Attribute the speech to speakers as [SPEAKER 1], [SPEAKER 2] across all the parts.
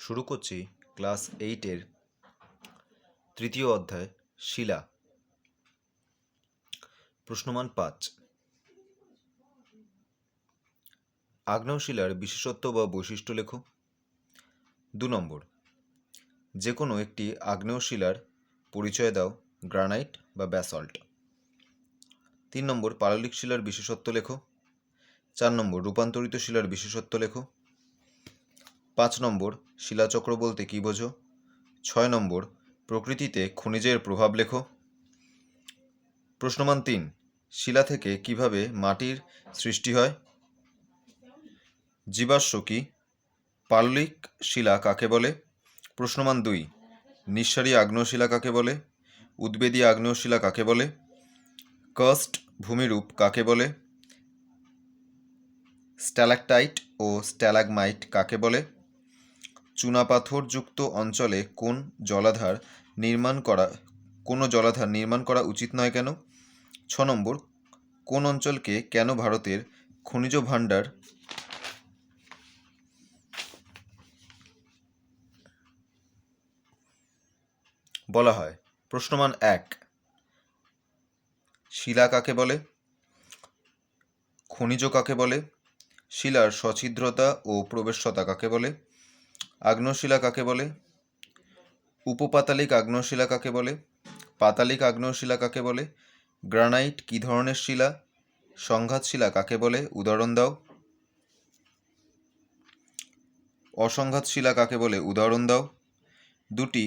[SPEAKER 1] শুরু করছি ক্লাস 8-এর তৃতীয় অধ্যায় শিলা। প্রশ্নমান 5। আগ্নেয় শিলার বিশেষত্ব বা বৈশিষ্ট্য লেখো। 2 নম্বর, যে কোনো একটি আগ্নেয় শিলার পরিচয় দাও, গ্রানাইট বা ব্যাসল্ট। 3 নম্বর, পাললিক শিলার বিশেষত্ব লেখো। 4 নম্বর, রূপান্তরিত শিলার বিশেষত্ব লেখো। 5 নম্বর, শিলাচক্র বলতে কী বোঝো। 6 নম্বর, প্রকৃতিতে খনিজের প্রভাব লেখো। প্রশ্নমান 3, শিলা থেকে কিভাবে মাটির সৃষ্টি হয়। জীবাশ্ম কি? পাললিক শিলা কাকে বলে? প্রশ্নমান 2, নিঃসারী আগ্নেয় শিলা কাকে বলে? উদ্বেদী আগ্নেয় শিলা কাকে বলে? কার্স্ট ভূমিরূপ কাকে বলে? স্ট্যালাকটাইট ও স্ট্যালাগমাইট কাকে বলে? চুনাপাথরযুক্ত অঞ্চলে কোনো জলাধার নির্মাণ করা উচিত নয় কেন? 6 নম্বর, কোন অঞ্চলকে কেন ভারতের খনিজ ভাণ্ডার বলা হয়? প্রশ্নমান 1, শিলা কাকে বলে? খনিজ কাকে বলে? শিলার সছিদ্রতা ও প্রবেশ্যতা কাকে বলে? আগ্নেয় শিলা কাকে বলে? উপপাতালিক আগ্নেয় শিলা কাকে বলে? পাতালিক আগ্নেয় শিলা কাকে বলে? গ্রানাইট কী ধরনের শিলা? সংঘাত শিলা কাকে বলে? উদাহরণ দাও। অসংঘাত শিলা কাকে বলে? উদাহরণ দাও। 2টি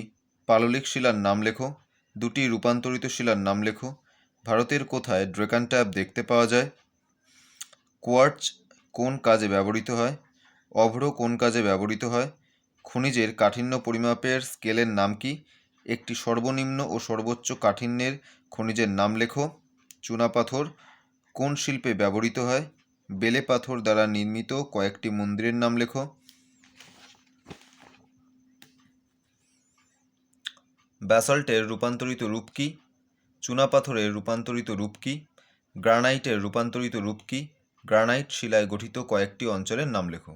[SPEAKER 1] পাললিক শিলার নাম লেখো। 2টি রূপান্তরিত শিলার নাম লেখো। ভারতের কোথায় ড্রেকান ট্যাপ দেখতে পাওয়া যায়? কোয়ার্টজ কোন কাজে ব্যবহৃত হয়? অভ্র কোন কাজে ব্যবহৃত হয়? খনিজের কাঠিন্য পরিমাপের স্কেলের নাম কি? একটি সর্বনিম্ন ও সর্বোচ্চ কাঠিন্যের খনিজের নাম লেখো। চুনাপাথর কোন শিল্পে ব্যবহৃত হয়? বেলে পাথর দ্বারা নির্মিত কয়েকটি মন্দিরের নাম লেখো। ব্যাসল্টের রূপান্তরিত রূপ কি? চুনাপাথরের রূপান্তরিত রূপ কি? গ্রানাইটের রূপান্তরিত রূপ কি? গ্রানাইট শিলায় গঠিত কয়েকটি অঞ্চলের নাম লেখো।